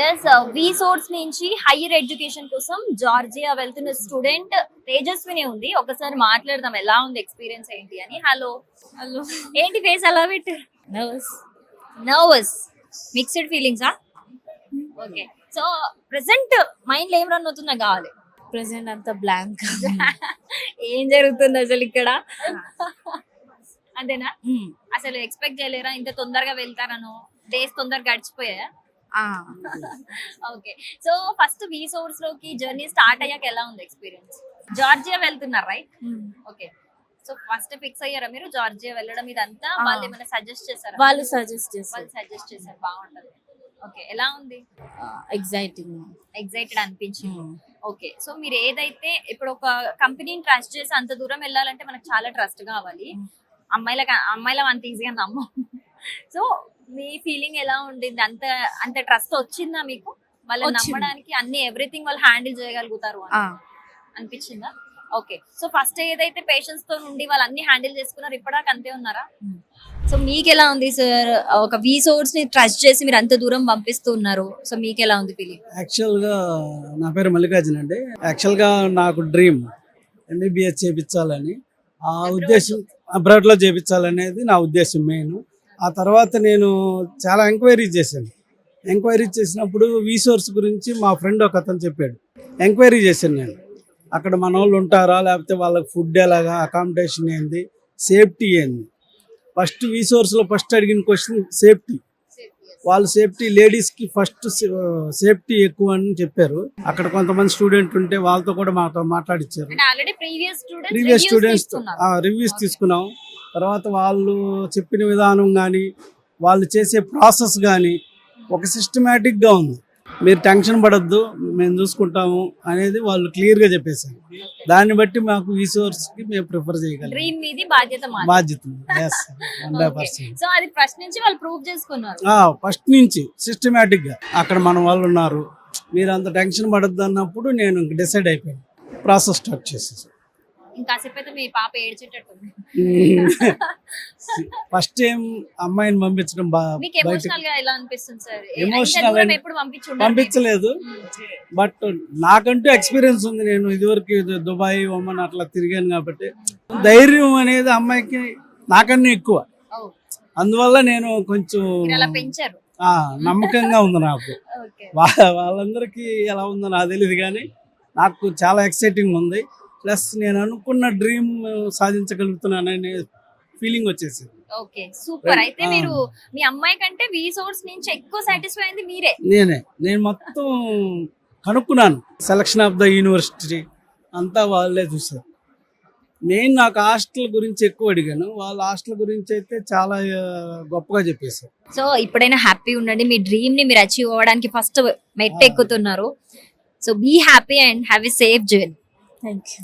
Yes వి source నుంచి higher education కోసం Georgia వెళ్తున్న స్టూడెంట్ తేజస్విని ఉంది. ఒకసారి మాట్లాడదాం ఎలా ఉంది ఎక్స్పీరియన్స్ ఏంటి అని. Hello hello. ఏంటి ఫేస్ అలా పెట్టు? నర్వస్. నర్వస్, మిక్స్డ్ ఫీలింగ్సా? ఓకే, సో ప్రెసెంట్ మైండ్ లో ఏం రన్ అవుతుందో కావాలి. ప్రెసెంట్ అంతా బ్లాంక్. ఏం జరుగుతుంది అసలు ఇక్కడ? అంతేనా? అసలు ఎక్స్పెక్ట్ చేయలేరా ఇంత తొందరగా వెళ్తారను? డేస్ తొందరగా గడిచిపోయా? ఓకే, సో ఫస్ట్ వి సోర్స్ లోకి జర్నీ స్టార్ట్ అయ్యాక ఎలా ఉంది ఎక్స్పీరియన్స్? జార్జియా వెళ్తున్నారు right? Okay, so first fix అయ్యారా మీరు జార్జియా వెళ్ళడం ఇదంతా? వాళ్ళు ఏమైనా సజెస్ట్ చేశారా? వాళ్ళు సజెస్ట్ చేశారు బాగుంటది. ఓకే, ఎలా ఉంది? ఎగ్జైటెడ్ అనిపించింది. ఓకే, సో మీరు ఏదైతే ఇప్పుడు ఒక కంపెనీని ట్రస్ట్ చేసి అంత దూరం వెళ్ళాలంటే మనకు చాలా ట్రస్ట్ కావాలి. అమ్మాయిల అంత ఈజీగా నమ్మం. సో మీ ఫీలింగ్ ఎలా ఉండింది? అంత అంత ట్రస్ట్ వచ్చిందా మీకు? వాళ్ళని నమ్మడానికి అన్ని ఎవ్రీథింగ్ వాళ్ళు హ్యాండిల్ చేయగలుగుతారు అనిపించిందా? ఓకే, సో ఫస్ట్ ఏదైతే పేషెన్స్ తో ఉండి వాళ్ళు అన్ని హ్యాండిల్ చేసుకున్నారు ఇప్పటిదాకా అంతే ఉన్నారా? సో మీకు ఎలా ఉంది సార్? ఒక వి సోర్స్ ని ట్రస్ట్ చేసి మీరు అంత దూరం పంపిస్తూ ఉన్నారు, సో మీకు ఎలా ఉంది ఫీలింగ్? యాక్చువల్ గా నా పేరు మల్లికార్జున్ అండి. యాక్చువల్ గా నాకు డ్రీమ్ MBBS చేయించాలని, ఆ ఉద్దేశం అబ్రాడ్ లో చేయించాలనేది నా ఉద్దేశం మెయిన్. ఆ తర్వాత నేను చాలా ఎంక్వైరీ చేశాను. ఎంక్వైరీ చేసినప్పుడు వి సోర్స్ గురించి మా ఫ్రెండ్ ఒక అతను చెప్పాడు. ఎంక్వైరీ చేశాను నేను. అక్కడ మన వాళ్ళు ఉంటారా, లేకపోతే వాళ్ళకి ఫుడ్ ఎలాగా, అకామిడేషన్ ఏంది, సేఫ్టీ ఏంది. ఫస్ట్ వి సోర్స్ లో ఫస్ట్ అడిగిన క్వశ్చన్ సేఫ్టీ. వాళ్ళు సేఫ్టీ, లేడీస్ కి ఫస్ట్ సేఫ్టీ ఎక్కువ అని చెప్పారు. అక్కడ కొంతమంది స్టూడెంట్ ఉంటే వాళ్ళతో కూడా మాతో మాట్లాడిచ్చారు. ప్రీవియస్ స్టూడెంట్స్ రివ్యూస్ తీసుకున్నాం. తర్వాత వాళ్ళు చెప్పిన విధానం కానీ, వాళ్ళు చేసే ప్రాసెస్ కానీ ఒక సిస్టమేటిక్ గా ఉంది. మీరు టెన్షన్ పడద్దు, మేము చూసుకుంటాము అనేది వాళ్ళు క్లియర్ గా చెప్పేశారు. దాన్ని బట్టి మాకు ఈ సోర్స్ కి మేము ప్రిఫర్ చేయగలం. బాధ్యత 100%. సో అది ఫస్ట్ నుంచి వాళ్ళు ప్రూవ్ చేసుకున్నారు. ఫస్ట్ నుంచి సిస్టమేటిక్ గా అక్కడ మన వాళ్ళు ఉన్నారు, మీరు అంత టెన్షన్ పడద్దు అన్నప్పుడు నేను డిసైడ్ అయిపోయాను, ప్రాసెస్ స్టార్ట్ చేసేసాను. ఇంకాసేపు అయితే మీ పాప ఏడ్చేటట్టుంది. ఫస్ట్ టైం అమ్మాయిని పంపించడం పంపించలేదు, బట్ నాకంటూ ఎక్స్పీరియన్స్ ఉంది. నేను ఇదివరకు దుబాయ్, ఒమన్ అట్లా తిరిగాను కాబట్టి ధైర్యం అనేది అమ్మాయికి నాకన్నా ఎక్కువ. అందువల్ల నేను కొంచెం నమ్మకంగా ఉంది నాకు. వాళ్ళందరికీ ఎలా ఉందో నాకు తెలియదు, కానీ నాకు చాలా ఎక్సైటింగ్ ఉంది. ప్లస్ నేను అనుకున్న డ్రీమ్ సాధించగలుగుతున్నాననే ఫీలింగ్ వచ్చేసింది. Okay, super. అయితే మీరు మీ అమ్మాయి కంటే వి సోర్స్ నుంచి ఎక్కువ సాటిస్ఫై అయింది మీరే? నేను మొత్తం కనుక్కున్నాను. సెలక్షన్ ఆఫ్ ద యూనివర్సిటీ అంతా వాళ్ళే చూసారు. నేను నాకు హాస్టల్ గురించి ఎక్కువ అడిగాను, వాళ్ళ హాస్టల్ గురించి అయితే చాలా గొప్పగా చెప్పేశారు. సో ఇప్పుడైనా హ్యాపీ ఉండండి, మీ డ్రీమ్ ని మీరు అచీవ్ అవ్వడానికి ఫస్ట్ మెట్టు ఎక్కుతున్నారు. So be happy and have a safe journey. Thank you.